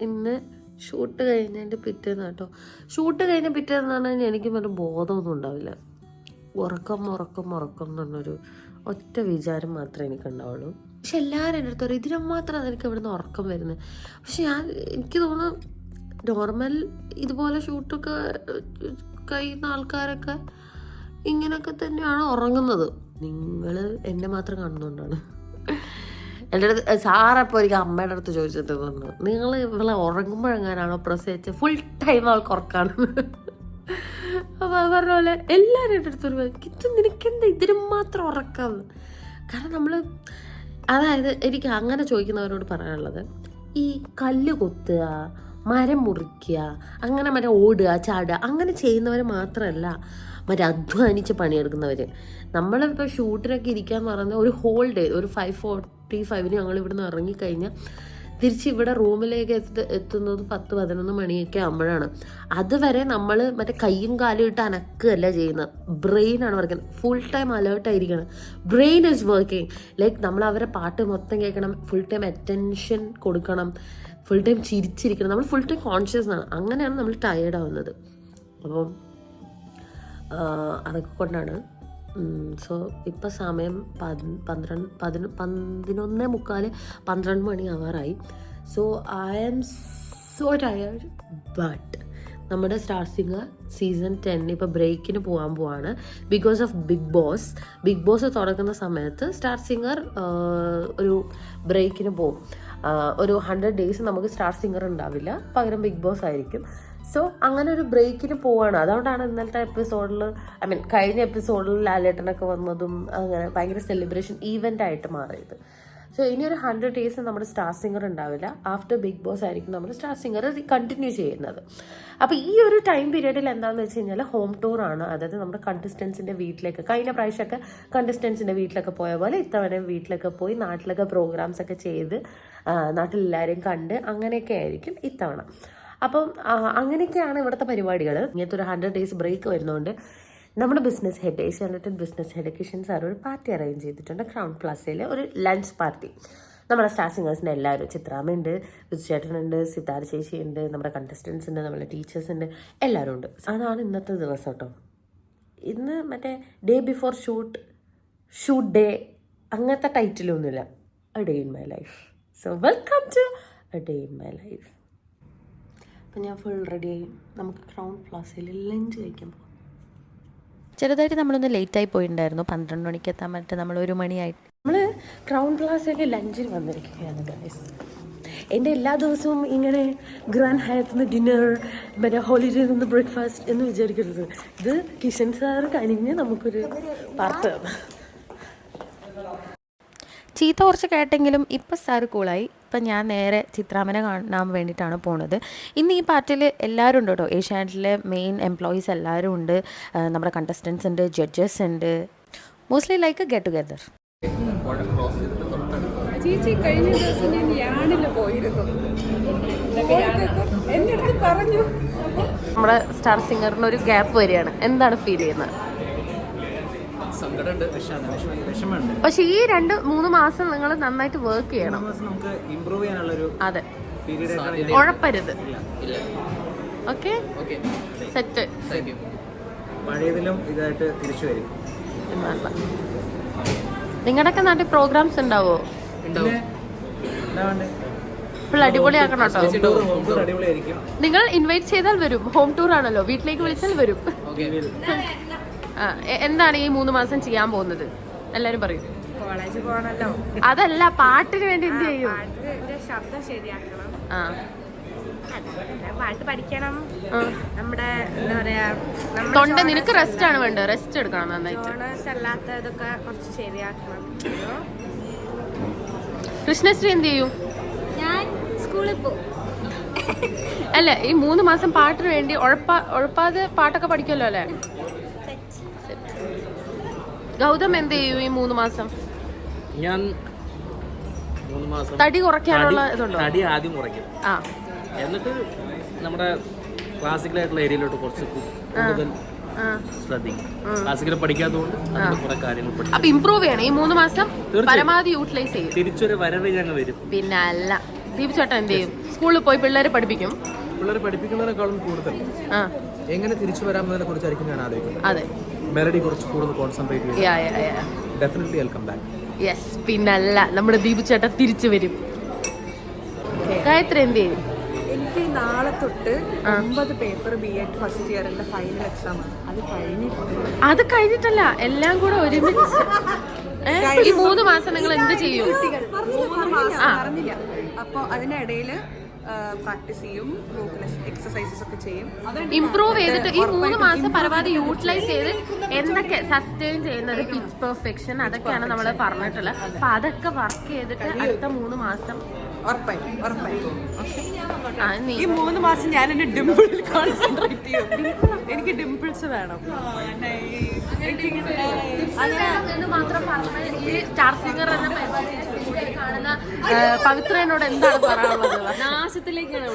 ഇന്ന് ഷൂട്ട് കഴിഞ്ഞതിൻ്റെ പിറ്റേന്ന് കേട്ടോ. ഷൂട്ട് കഴിഞ്ഞ പിറ്റേന്ന് പറഞ്ഞാൽ എനിക്ക് മറ്റേ ബോധമൊന്നും ഉണ്ടാവില്ല. ഉറക്കം എന്ന് പറഞ്ഞൊരു ഒറ്റ വിചാരം മാത്രമേ എനിക്കുണ്ടാവുള്ളൂ. പക്ഷെ എല്ലാവരും എൻ്റെ അടുത്ത് പറയും ഇതിനും മാത്രമാണ് എനിക്ക് ഇവിടുന്ന് ഉറക്കം വരുന്നത്. പക്ഷെ എനിക്ക് തോന്നുന്നു നോർമൽ ഇതുപോലെ ഷൂട്ടൊക്കെ കഴിയുന്ന ആൾക്കാരൊക്കെ ഇങ്ങനെയൊക്കെ തന്നെയാണ് ഉറങ്ങുന്നത്. നിങ്ങൾ എന്നെ മാത്രം കാണുന്നതുകൊണ്ടാണ്. എൻ്റെ അടുത്ത് സാറപ്പോൾ എനിക്ക് അമ്മയുടെ അടുത്ത് ചോദിച്ചിട്ട് തോന്നുന്നു, നിങ്ങൾ ഇവളെ ഉറങ്ങുമ്പോഴെങ്ങാനാണോ പ്രസവിച്ച് ഫുൾ ടൈം അവൾക്ക് ഉറക്കാണ്. അപ്പോൾ അത് പറഞ്ഞ പോലെ എല്ലാവരും എൻ്റെ അടുത്തൊരു നിനക്കെന്താ ഇതിനും മാത്രം ഉറക്കാന്ന്. കാരണം നമ്മൾ അതായത് എനിക്ക് അങ്ങനെ ചോദിക്കുന്നവരോട് പറയാനുള്ളത്, ഈ കല്ല് കൊത്തുക, മരം മുറിക്കുക, അങ്ങനെ മറ്റേ ഓടുക ചാടുക അങ്ങനെ ചെയ്യുന്നവർ മാത്രമല്ല മറ്റേ അധ്വാനിച്ച് പണിയെടുക്കുന്നവർ. നമ്മളിപ്പോൾ ഷൂട്ടിനൊക്കെ ഇരിക്കാന്ന് പറയുന്നത് ഒരു ഹോൾ ഡേ, ഒരു 5:45 ഞങ്ങൾ ഇവിടുന്ന് ഇറങ്ങിക്കഴിഞ്ഞാൽ തിരിച്ച് ഇവിടെ റൂമിലേക്ക് എത്തുന്നത് 10-11 മണിയൊക്കെ ആകുമ്പോഴാണ്. അതുവരെ നമ്മൾ മറ്റേ കയ്യും കാലും ഇട്ട് അനക്കുകയല്ല ചെയ്യുന്നത്, ബ്രെയിനാണ് വർക്കുന്നത്. ഫുൾ ടൈം അലേർട്ടായിരിക്കണം, ബ്രെയിൻ ഈസ് വർക്കിംഗ്. ലൈക്ക് നമ്മൾ അവരെ പാട്ട് മൊത്തം കേൾക്കണം, ഫുൾ ടൈം അറ്റൻഷൻ കൊടുക്കണം, ഫുൾ ടൈം ചിരിച്ചിരിക്കണം, നമ്മൾ ഫുൾ ടൈം കോൺഷ്യസ് ആണ്. അങ്ങനെയാണ് നമ്മൾ ടയേർഡ് ആവുന്നത്. അപ്പം അതൊക്കെ കൊണ്ടാണ്. സോ ഇപ്പം സമയം 11:45-12 മണി ആവാറായി. So I am so tired. But നമ്മുടെ സ്റ്റാർ സിംഗർ സീസൺ 10 ഇപ്പോൾ ബ്രേക്കിന് പോവാണ് ബിക്കോസ് ഓഫ് ബിഗ് ബോസ് തുടങ്ങുന്ന സമയത്ത് സ്റ്റാർ സിംഗർ ഒരു ബ്രേക്കിന് പോകും. ഒരു 100 days നമുക്ക് സ്റ്റാർ സിംഗർ ഉണ്ടാവില്ല, പകരം ബിഗ് ബോസ് ആയിരിക്കും. സോ അങ്ങനെ ഒരു ബ്രേക്കിന് പോവാണ്. അതുകൊണ്ടാണ് ഇന്നലത്തെ എപ്പിസോഡിൽ കഴിഞ്ഞ എപ്പിസോഡിൽ ലാലേട്ടനൊക്കെ വന്നതും അങ്ങനെ ഭയങ്കര സെലിബ്രേഷൻ ഈവൻ്റ് ആയിട്ട് മാറിയത്. സോ ഇനി ഒരു 100 days നമ്മുടെ സ്റ്റാർ സിംഗർ ഉണ്ടാവില്ല. ആഫ്റ്റർ ബിഗ് ബോസ് ആയിരിക്കും നമ്മൾ സ്റ്റാർ സിംഗർ കണ്ടിന്യൂ ചെയ്യുന്നത്. അപ്പോൾ ഈ ഒരു ടൈം പീരീഡിൽ എന്താണെന്ന് വെച്ച് കഴിഞ്ഞാൽ ഹോം ടൂർ ആണ്. അതായത് നമ്മുടെ കണ്ടസ്റ്റൻസിൻ്റെ വീട്ടിലേക്ക്, കഴിഞ്ഞ പ്രാവശ്യമൊക്കെ കണ്ടസ്റ്റൻസിൻ്റെ വീട്ടിലൊക്കെ പോയ പോലെ ഇത്തവണ വീട്ടിലൊക്കെ പോയി നാട്ടിലൊക്കെ പ്രോഗ്രാംസ് ഒക്കെ ചെയ്ത് നാട്ടിലെല്ലാവരെയും കണ്ട് അങ്ങനെയൊക്കെ ആയിരിക്കും ഇത്തവണ. അപ്പം അങ്ങനെയൊക്കെയാണ് ഇവിടുത്തെ പരിപാടികൾ. ഇങ്ങനത്തെ ഒരു 100 days ബ്രേക്ക് വരുന്നതുകൊണ്ട് നമ്മുടെ business head, Asianet business head Kishan sir ഒരു പാർട്ടി അറേഞ്ച് ചെയ്തിട്ടുണ്ട്. ക്രൗൺ പ്ലാസയിൽ ഒരു ലഞ്ച് പാർട്ടി. നമ്മുടെ സ്റ്റാർ സിംഗേഴ്സിൻ്റെ എല്ലാവരും, ചിത്രാമ്മയുണ്ട്, വിജുചേട്ടനുണ്ട്, സിതാര ചേച്ചിയുണ്ട്, നമ്മുടെ കണ്ടസ്റ്റൻസ് ഉണ്ട്, നമ്മുടെ ടീച്ചേഴ്സ് ഉണ്ട്, എല്ലാവരും ഉണ്ട്. അതാണ് ഇന്നത്തെ ദിവസം കേട്ടോ. ഇന്ന് മറ്റേ ഡേ ബിഫോർ ഷൂട്ട് ഡേ അങ്ങനത്തെ ടൈറ്റിലൊന്നുമില്ല. A day in my life. So welcome to a day in my life. അപ്പം ഞാൻ ഫുൾ റെഡിയായി. നമുക്ക് ക്രൗൺ പ്ലാസയിൽ ലഞ്ച് കഴിക്കാൻ പോകാം. ചെറുതായിട്ട് നമ്മളൊന്ന് ലേറ്റായി പോയിട്ടുണ്ടായിരുന്നു. 12 മണിക്ക് എത്താൻ പറ്റും. നമ്മൾ 1 മണിയായിട്ട് നമ്മൾ ക്രൗൺ പ്ലാസയിൽ ലഞ്ചിന് വന്നിരിക്കുകയാണ് ഗൈസ്. എൻ്റെ എല്ലാ ദിവസവും ഇങ്ങനെ ഗ്രാൻഡ് ഹയത്തിൽ നിന്ന് ഡിന്നർ, മറ്റേ ഹോളിഡേയിൽ നിന്ന് ബ്രേക്ക്ഫാസ്റ്റ് എന്ന് വിചാരിക്കരുത്. ഇത് കിഷൻ സാർ കഴിഞ്ഞ് നമുക്കൊരു പാർട്ട്. ചീത്ത കുറച്ച് കേട്ടെങ്കിലും ഇപ്പം സാർ കൂളായി. ഇപ്പം ഞാൻ നേരെ ചിത്രാമ്മനെ കാണാൻ വേണ്ടിയിട്ടാണ് പോണത്. ഇന്ന് ഈ പാർട്ടിയിൽ എല്ലാവരും ഉണ്ട് കേട്ടോ. ഏഷ്യാനെറ്റിലെ മെയിൻ എംപ്ലോയീസ് എല്ലാവരും ഉണ്ട്, നമ്മുടെ കണ്ടസ്റ്റൻസ് ഉണ്ട്, ജഡ്ജസ് ഉണ്ട്. Mostly like get together. ചേച്ചി കഴിഞ്ഞ ദിവസം ഞാൻ യാണിൽ പോയിരുന്നു, എൻ്റെ അടുത്ത് പറഞ്ഞു. നമ്മുടെ സ്റ്റാർ സിംഗറിന് ഒരു ഗ്യാപ്പ് വരികയാണ്. എന്താണ് ഫീൽ ചെയ്യുന്നത്? പക്ഷെ ഈ 2-3 മാസം നിങ്ങൾ നന്നായിട്ട് വർക്ക് ചെയ്യണം. അതെ, ഉഴപ്പരുത്. Okay, set. നിങ്ങളുടെയൊക്കെ നാട്ടിൽ പ്രോഗ്രാംസ് ഉണ്ടാവോ? ഫുൾ അടിപൊളിയാക്കണം കേട്ടോ. നിങ്ങൾ ഇൻവൈറ്റ് ചെയ്താൽ വരും. ഹോം ടൂർ ആണല്ലോ, വീട്ടിലേക്ക് വിളിച്ചാൽ വരും. എന്താണ് ഈ 3 മാസം ചെയ്യാൻ പോകുന്നത്? എല്ലാരും പറയും. കോളേജിൽ പോകണല്ലോ. അതല്ല, പാട്ടിന് വേണ്ടി എന്ത് ചെയ്യും? ശബ്ദം ശരിയാക്കണം, പാട്ട് പഠിക്കണം. നമ്മുടെ എന്താ പറയാ, തൊണ്ട നിനക്ക് റെസ്റ്റ് ആണ് വേണ്ടത്. റെസ്റ്റ് എടുക്കണം നന്നായിട്ട്. അല്ലാത്തതൊക്കെ കുറച്ച് ശരിയാക്കണം. കൃഷ്ണശ്രീ എന്ത് ചെയ്യും? ഞാൻ സ്കൂളിൽ പോകും. അല്ല, ഈ 3 മാസം പാട്ടിന് വേണ്ടി ഉഴപ്പാതെ പാട്ടൊക്കെ പഠിക്കുമല്ലോ അല്ലേ? ഗൗതം എന്ത് ചെയ്യും ഈ 3 മാസം? ഞാൻ 3 മാസം തടി കുറയ്ക്കാനുള്ള ഇതുണ്ടോ? തടി ആദ്യം കുറയ്ക്കും, എന്നിട്ട് നമ്മുടെ ക്ലാസിക്കലായിട്ടുള്ള ഏരിയയിലോട്ട് കുറച്ച് കൂടുതൽ ശ്രദ്ധിക്കും. ക്ലാസിക്കൽ പഠിക്കാത്തതുകൊണ്ട് അതിന് കുറെ കാര്യങ്ങൾ പഠിക്കും. അപ്പൊ ഇമ്പ്രൂവ് ചെയ്യണം ഈ 3 മാസം പരമാവധി യൂട്ടിലൈസ് ചെയ്യും. തിരിച്ചൊരു വരവ് ഞങ്ങൾ വരും. പിന്നെ അല്ല ദീപ് ചേട്ടൻ എന്ത് ചെയ്യും? സ്കൂളിൽ പോയി പിള്ളേരെ പഠിപ്പിക്കും. പിള്ളേരെ പഠിപ്പിക്കുന്നതിനേക്കാളും കൂടുതൽ എങ്ങനെ തിരിച്ചു വരാമെന്നതിനെ കുറിച്ചായിരിക്കും ഞാൻ ആലോചിക്കുന്നത്. അതെ, മെലഡി കുറച്ച് കൂടുതൽ കോൺസെൻട്രേറ്റ് ചെയ്യും. Definitely welcome back. യെസ്, പിന്നല്ല നമ്മുടെ ദീപ് ചേട്ടൻ തിരിച്ചു വരും. ഗായത്രി എന്ത് ചെയ്യും? എനിക്ക് നാളെ തൊട്ട് 9 പേപ്പർ BEd ഫസ്റ്റ് ഇയറിന്റെ ഫൈനൽ എക്സാം ആണ്. അത് കഴിഞ്ഞിട്ടല്ല, എല്ലാം കൂടെ ഒരുമിച്ച്. ഈ 3 മാസം നിങ്ങൾ എന്ത് ചെയ്യും? പറഞ്ഞില്ല. അപ്പോൾ അതിനിടയിൽ പ്രാക്ടീസ് ചെയ്യും, എക്സസൈസസ് ഒക്കെ ചെയ്യും, ഇംപ്രൂവ് ചെയ്തിട്ട് ഈ 3 മാസം പരമാവധി യൂട്ടിലൈസ് ചെയ്ത് എന്തൊക്കെ സസ്റ്റെയിൻ ചെയ്യുന്നത്, പിച്ച് പെർഫെക്ഷൻ, അതൊക്കെയാണ് നമ്മൾ പറഞ്ഞിട്ടുള്ളത്. അപ്പൊ അതൊക്കെ വർക്ക് ചെയ്തിട്ട് അടുത്ത 3 മാസം ഉറപ്പായും. ഈ 3 മാസം ഞാൻ എന്റെ ഡിംപിളിൽ കോൺസെൻട്രേറ്റ് ചെയ്യും. എനിക്ക് ഡിംപിൾസ് വേണം. എന്ന് മാത്രം പറഞ്ഞ് ഈ സ്റ്റാർ സിംഗർ എന്ന പരിപാടിയിൽ കാണുന്ന പവിത്രനോട് എന്താണ് പറയാനുള്ളത്? നാശത്തിലേക്കാണ്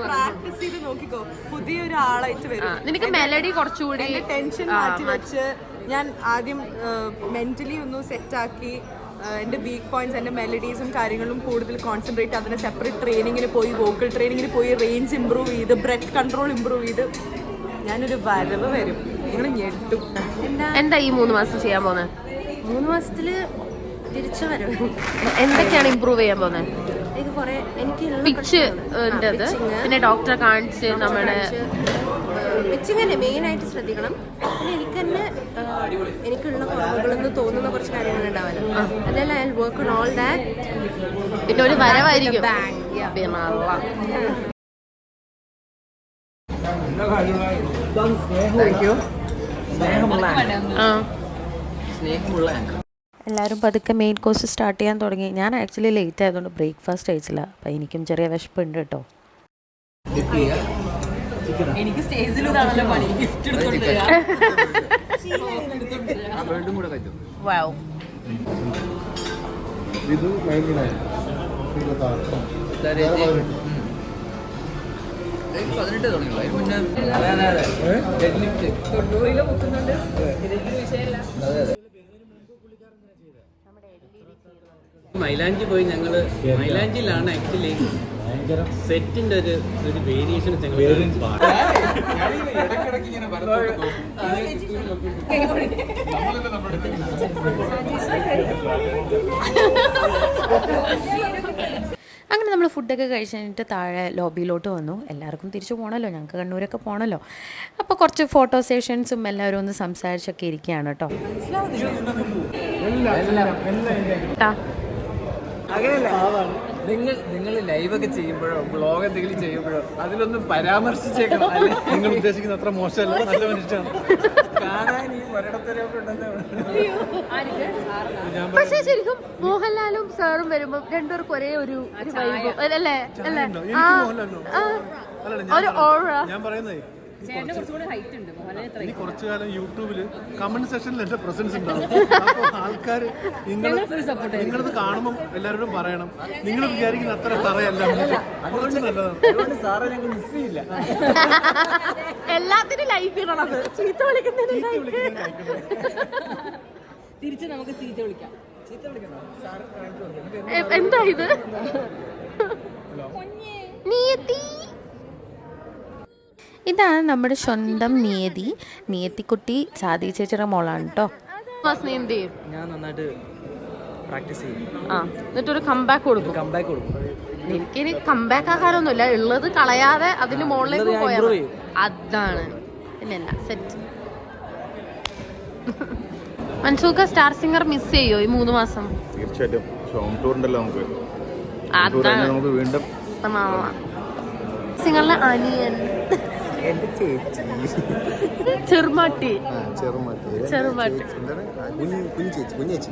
പ്രാക്ടീസ് ചെയ്ത് നോക്കിക്കോ, പുതിയൊരു ആളായിട്ട് വരും. നിനക്ക് മെലഡി കുറച്ചുകൂടി ടെൻഷൻ മാറ്റി വെച്ച് ഞാൻ ആദ്യം മെന്റലി ഒന്ന് സെറ്റാക്കി എൻ്റെ വീക്ക് പോയിന്റ്സ്, എൻ്റെ മെലഡീസും കാര്യങ്ങളും കൂടുതൽ കോൺസെൻട്രേറ്റ്, അതിന് സെപ്പറേറ്റ് ട്രെയിനിങ്ങിന് പോയി, വോക്കൽ ട്രെയിനിങ്ങിന് പോയി, റേഞ്ച് ഇമ്പ്രൂവ് ചെയ്ത്, ബ്രെത്ത് കൺട്രോൾ ഇമ്പ്രൂവ് ചെയ്ത് ഞാനൊരു വരവ് വരും. നിങ്ങൾ ഞെട്ടും. എന്താ ഈ 3 മാസം ചെയ്യാൻ പോകുന്നത്? 3 മാസത്തില് തിരിച്ചു വരും. എന്തൊക്കെയാണ് ഇമ്പ്രൂവ് ചെയ്യാൻ പോകുന്നത്? എനിക്ക് കുറെ പിച്ച് പിന്നെ ഡോക്ടറെ കാണിച്ച് നമ്മുടെ പിച്ചിങ്ങനെ മെയിനായിട്ട് ശ്രദ്ധിക്കണം. പിന്നെ എനിക്ക് തന്നെ എനിക്കുള്ള കുറവുകളെന്ന് തോന്നുന്ന കുറച്ച് കാര്യങ്ങൾ ഉണ്ടാവാനും, അതെല്ലാം I work on all that. പിന്നെ ഒരു വരവായിരിക്കും. എല്ലാവരും പതുക്കെ മെയിൻ കോഴ്സ് സ്റ്റാർട്ട് ചെയ്യാൻ തുടങ്ങി. ഞാൻ ആക്ച്വലി ലേറ്റ് ആയതുകൊണ്ട് ബ്രേക്ക്ഫാസ്റ്റ് കഴിച്ചില്ല. അപ്പം എനിക്കും ചെറിയ വിശപ്പുണ്ട് കേട്ടോ. എനിക്ക് സ്റ്റേജിൽ ഇതാണല്ലോ പണി, ഗിഫ്റ്റ് എടുത്തോണ്ട് മൈലാഞ്ചി പോയി ഞങ്ങള് മൈലാഞ്ചിയിലാണ് ആക്ച്വലി സെറ്റിന്റെ ഒരു വേരിയേഷൻ അങ്ങനെ നമ്മൾ ഫുഡൊക്കെ കഴിച്ച് കഴിഞ്ഞിട്ട് താഴെ ലോബിയിലോട്ട് വന്നു. എല്ലാവർക്കും തിരിച്ചു പോകണമല്ലോ, ഞങ്ങൾക്ക് കണ്ണൂരൊക്കെ പോകണമല്ലോ. അപ്പോൾ കുറച്ച് ഫോട്ടോ സെഷൻസും എല്ലാവരും ഒന്ന് സംസാരിച്ചൊക്കെ ഇരിക്കുകയാണ് കേട്ടോ. നിങ്ങൾ ലൈവൊക്കെ ചെയ്യുമ്പോഴോ ബ്ലോഗ് എന്തെങ്കിലും ചെയ്യുമ്പോഴോ അതിലൊന്നും പരാമർശിച്ചേക്കണം. നിങ്ങൾ ഉദ്ദേശിക്കുന്ന അത്ര മോശമല്ല, നല്ല മനുഷ്യനാണ്. കാണാൻ ഈ ഒരിടത്തരൊക്കെ പക്ഷേ ശരിക്കും മോഹൻലാലും സാറും വരുമ്പോ രണ്ടുപേർക്കും ഒരേ ഒരു അല്ലേ ഒരു ഓറ. ഞാൻ പറയുന്നേ, ഇനി കുറച്ചു കാലം യൂട്യൂബില് കമന്റ് സെക്ഷനിൽ എന്റെ പ്രസൻസ് ഉണ്ടാവും. അപ്പോൾ ആൾക്കാർ നിങ്ങളത് കാണുമ്പോൾ എല്ലാവരോടും പറയണം, നിങ്ങൾ വിചാരിക്കുന്ന അത്ര തറയല്ല, കുറച്ച് നല്ലതാണ്. സാറേ ഞങ്ങൾ മിസ് ചെയ്യില്ല. എല്ലാത്തിനും ലൈക്ക് ഇടണത്, ചീത്ത വിളിക്കുന്നതിന് തിരിച്ച് നമുക്ക് ചീത്ത വിളിക്കാം. എന്താ ഇത്? ഇതാണ് നമ്മുടെ സ്വന്തം നിയത്തിക്കുട്ടി, സാദി ചേച്ചിയുടെ മോളാണ് കേട്ടോ. ഞാൻ നന്നായിട്ട് പ്രാക്ടീസ് ചെയ്യും. എന്നിട്ടൊരു കംബാക്ക് കൊടുക്കും. എനിക്കിനി കംബാക്ക് ആക്കാനൊന്നുമില്ല, ഉള്ളത് കളയാതെ അതിന് മുകളിലേക്ക് പോയാൽ അതാണ്. പിന്നല്ല സെറ്റ്. മൻസൂക്ക സ്റ്റാർ സിംഗർ മിസ് ചെയ്യോ ഈ 3 മാസം? തീർച്ചയായിട്ടും. ഹോം ടൂർ ഉണ്ടല്ലോ നമുക്ക്. നമുക്ക് വീണ്ടും സിംഗറിലെ അനിയൻ ചെറുമാട്ടി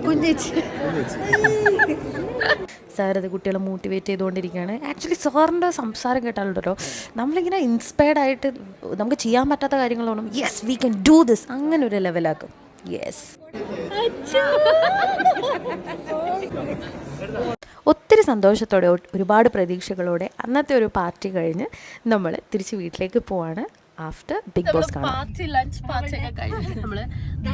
കുഞ്ഞേച്ചി. സാർ അത് കുട്ടികളെ മോട്ടിവേറ്റ് ചെയ്തുകൊണ്ടിരിക്കുകയാണ്. ആക്ച്വലി സാറിൻ്റെ സംസാരം കേട്ടാലുണ്ടല്ലോ നമ്മളിങ്ങനെ ഇൻസ്പയർഡ് ആയിട്ട് നമുക്ക് ചെയ്യാൻ പറ്റാത്ത കാര്യങ്ങളോണം yes we can do this, അങ്ങനെ ഒരു ലെവലാക്കും. യെസ്, ഒത്തിരി സന്തോഷത്തോടെ ഒരുപാട് പ്രതീക്ഷകളോടെ അന്നത്തെ ഒരു പാർട്ടി കഴിഞ്ഞ് നമ്മൾ തിരിച്ച് വീട്ടിലേക്ക് പോവാണ്. ആഫ്റ്റർ ബിഗ് ബോസ് കാണാം. പാർട്ടി ലഞ്ച് പാർട്ടി ഒക്കെ കഴിഞ്ഞ് നമ്മള്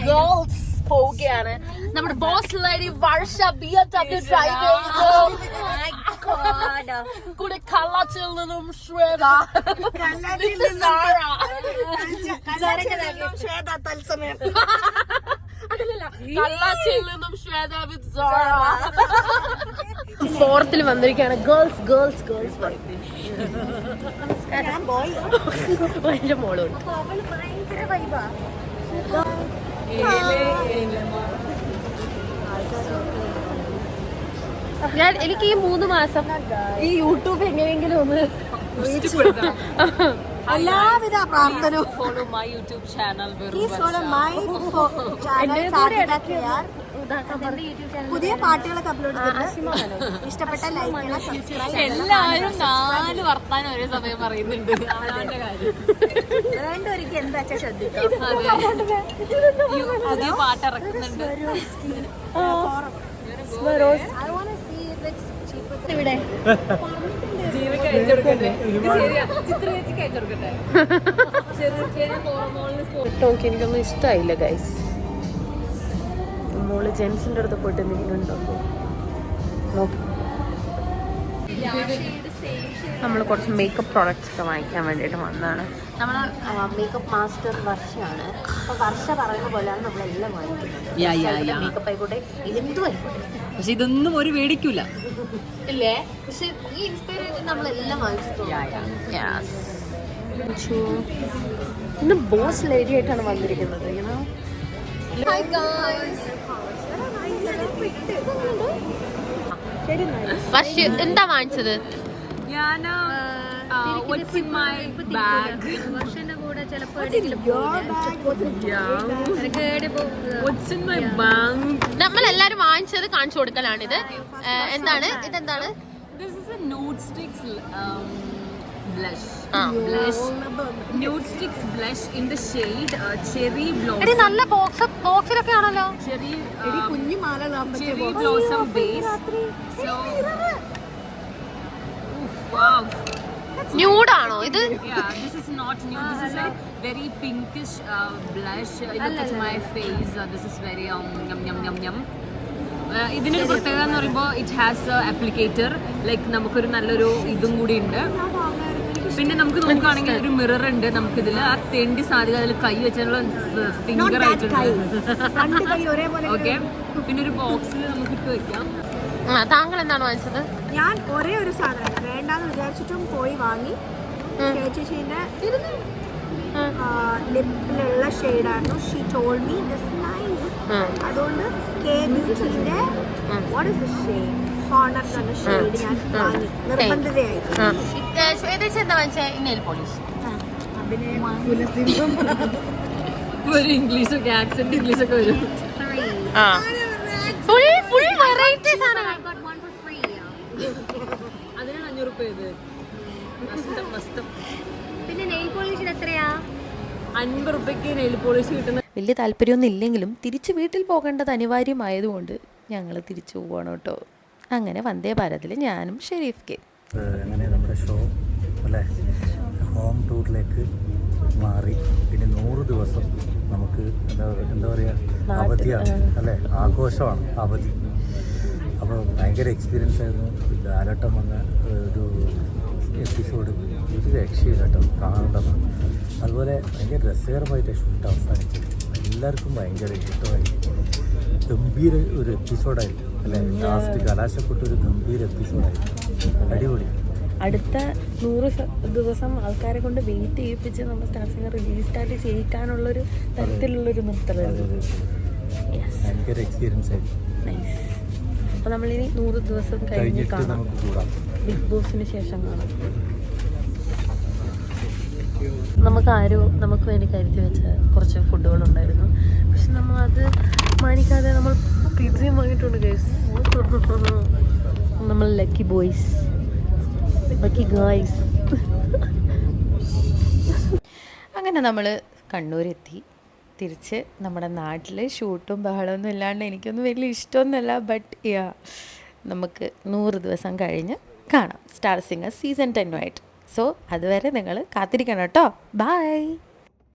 ഗേൾസ് പോവുകയാണ്. നമ്മുടെ ബോസ് ലേഡി വർഷ BMW ഡ്രൈവ് കൂടെ കള്ളാച്ചിൽ നിന്നും ശ്വേത കള്ളാച്ചിൽ നിന്നും ശ്വേത വിത്ത് ഫോർത്തിൽ വന്നിരിക്കുകയാണ്. ഗേൾസ് ഗേൾസ് ഗേൾസ് എന്റെ മോളുണ്ട്. എനിക്ക് ഈ 3 മാസം ഈ യൂട്യൂബ് എങ്ങനെയെങ്കിലും ഒന്ന് എല്ലാവിധ പ്രാർത്ഥനയും ഫോളോ മൈ യൂട്യൂബ് ചാനൽ. പുതിയ പാട്ടുകളൊക്കെ അപ്ലോഡ് ചെയ്തിട്ടുണ്ട്. ഇഷ്ടപ്പെട്ട ലൈക്ക് ചെയ്യണം, സബ്സ്ക്രൈബ് ചെയ്യണം. എല്ലാവരും 4 വർത്താനം ഒരേ സമയം പറയുന്നുണ്ട്. രണ്ടൊരിക്കൽ എന്താ ശ്രദ്ധിക്കും. പുതിയ പാട്ട് ഇറക്കുന്നുണ്ട്. ഇവിടെ എനിക്കൊന്നും ഇഷ്ടമായില്ല ഗൈസ്. മോള് ജെൻസിന്റെ അടുത്ത് പോയിട്ട് എന്തെങ്കിലും ഉണ്ടാക്കും നോക്കി. നമ്മൾ കുറച്ച് മേക്കപ്പ് പ്രോഡക്റ്റ്സ് ഒക്കെ വാങ്ങിക്കാൻ വേണ്ടിയിട്ട് വന്നതാണ്. നമ്മൾ മേക്കപ്പ് മാസ്റ്റർ വർഷയാണ്. അപ്പോൾ വർഷ പറയുന്ന പോലെയാണ് നമ്മളെല്ലാം വാങ്ങിക്കുന്നത്. മേക്കപ്പ് ആയിക്കോട്ടെ, ഇതെന്തും ആയിക്കോട്ടെ. പക്ഷെ ഇതൊന്നും ഒരു മേടിക്കൂല ഇല്ലേ? പക്ഷെ ഈ ഇൻസ്പയർ ചെയ്ത് നമ്മളെല്ലാം വാങ്ങിച്ചിട്ടുണ്ട്. ഇന്ന് ബോസ് ലേഡി ആയിട്ടാണ് വന്നിരിക്കുന്നത്. Hi guys. വർഷ എന്താ വാങ്ങിച്ചത്? ഞാൻ വർഷന്റെ കൂടെ ചിലപ്പോൾ നമ്മളെല്ലാരും വാങ്ങിച്ചത് കാണിച്ചു കൊടുക്കലാണിത്. എന്താണ് ഇതെന്താണ്? nude sticks nude sticks blush in the shade cherry blossom. നല്ല ബോക്സിലൊക്കെ ആണല്ലോ. cherry blossom base. So wow, ന്യൂഡാണോ ഇത്? yeah, this is not nude. This is a very pinkish blush. Look at my face. This is very yum yum yum yum. ഇതിനൊരു പ്രത്യേകത എന്ന് പറയുമ്പോൾ it has applicator. Like നമുക്കൊരു നല്ലൊരു ഇതും കൂടി ഉണ്ട്. പിന്നെ നമുക്ക് നോക്കുകയാണെങ്കിൽ ഒരു മിറർ ഉണ്ട് നമുക്കിതിൽ. ആ തെണ്ടി സാധ്യത അതിൽ കൈ വെച്ചാലുള്ള ഫിംഗർ ആയിട്ടുണ്ട്. ഓക്കെ, പിന്നെ ഒരു ബോക്സിൽ നമുക്ക് ഇട്ട് വെക്കാം. താങ്കൾ എന്താണ് വാങ്ങിച്ചത്? ഞാൻ ഒരേ ഒരു സാധനം വേണ്ടാന്ന് വിചാരിച്ചിട്ടും പോയി വാങ്ങി. ചേച്ചിന്റെ ലിപ്പിലുള്ള ഷെയ്ഡായിരുന്നു. She told me this nice. അതുകൊണ്ട് KBTന്റെ what is the shade honour എന്ന ഷെയ്ഡ് ഞാൻ വാങ്ങി നിർബന്ധിതയായി. എന്താ വാങ്ങിച്ചത്? Nail polish. ഒരു ഇംഗ്ലീഷൊക്കെ ആക്സെന്റ് ഇംഗ്ലീഷൊക്കെ വരും. ഫുൾ വെറൈറ്റി സാധനങ്ങൾ. അതിനാണ് 500 രൂപ ഇത്. നഷ്ടം. പിന്നെ നെയിൽ പോളിഷിന് എത്രയാ? 50 രൂപയ്ക്ക് നെയിൽ പോളിഷ് കിട്ടുന്ന. വലിയ താല്പര്യമൊന്നും ഇല്ലെങ്കിലും തിരിച്ച് വീട്ടിൽ പോകേണ്ടത് അനിവാര്യമായതുകൊണ്ട് ഞങ്ങൾ തിരിച്ചു പോവാണ് കേട്ടോ. അങ്ങനെ വന്ദേ ഭാരതിൽ ഞാനും ഷെരീഫ് കെ. അങ്ങനെ നമ്മുടെ ഷോ അല്ലേ ഹോം ടൂറിലേക്ക് മാറി. പിന്നെ 100 ദിവസം നമുക്ക് എന്താ പറയുക അവധിയാണ് അല്ലേ, ആഘോഷമാണ് അവധി. അപ്പോൾ ഭയങ്കര എക്സ്പീരിയൻസ് ആയിരുന്നു. ലാലട്ടം വന്ന ഒരു എപ്പിസോഡ് ഒരു രക്ഷയില്ല കേട്ടോ, കാണേണ്ടതാണ്. അതുപോലെ ഭയങ്കര രസകരമായിട്ട് ഷൂട്ട് അവസാനിച്ചത്. എല്ലാവർക്കും ഭയങ്കര ഇഷ്ടമായി. ഗംഭീര ഒരു എപ്പിസോഡായിരുന്നു അല്ലേ. ലാസ്റ്റ് കലാശപ്പെട്ടൊരു ഗംഭീര എപ്പിസോഡായിരുന്നു. അടിപൊളി. അടുത്ത 100 ദിവസം ആൾക്കാരെ കൊണ്ട് വെയിറ്റ് ചെയ്യിപ്പിച്ച് നമ്മൾ സ്റ്റാർ സിംഗർ റീസ്റ്റാർട്ട് ചെയ്യിക്കാനുള്ളൊരു തരത്തിലുള്ളൊരു നിർത്തലായിരുന്നു. ഭയങ്കര എക്സ്പീരിയൻസ് ആയിരുന്നു. അപ്പോൾ നമ്മളിനി 100 ദിവസം കഴിഞ്ഞ് കാണാം. ബിഗ് ബോസിന് ശേഷം കാണാം. നമുക്ക് വേണ്ടി കരുതി വെച്ച കുറച്ച് ഫുഡുകളുണ്ടായിരുന്നു. പക്ഷെ നമ്മൾ അത് മാനിക്കാതെ നമ്മൾ പിസയും വാങ്ങിയിട്ടുണ്ട് ഗൈസ്. നമ്മൾ ലക്കി ബോയ്സ്, ലക്കി ഗായ്സ്. അങ്ങനെ നമ്മൾ കണ്ണൂരെത്തി. തിരിച്ച് നമ്മുടെ നാട്ടിൽ ഷൂട്ടും ബഹളമൊന്നും ഇല്ലാണ്ട് എനിക്കൊന്നും വലിയ ഇഷ്ടമൊന്നുമല്ല. ബട്ട് നമുക്ക് 100 ദിവസം കഴിഞ്ഞ് കാണാം സ്റ്റാർ സിംഗർ സീസൺ 10 ആയിട്ട്. സോ അതുവരെ നിങ്ങൾ കാത്തിരിക്കണം കേട്ടോ. ബൈ.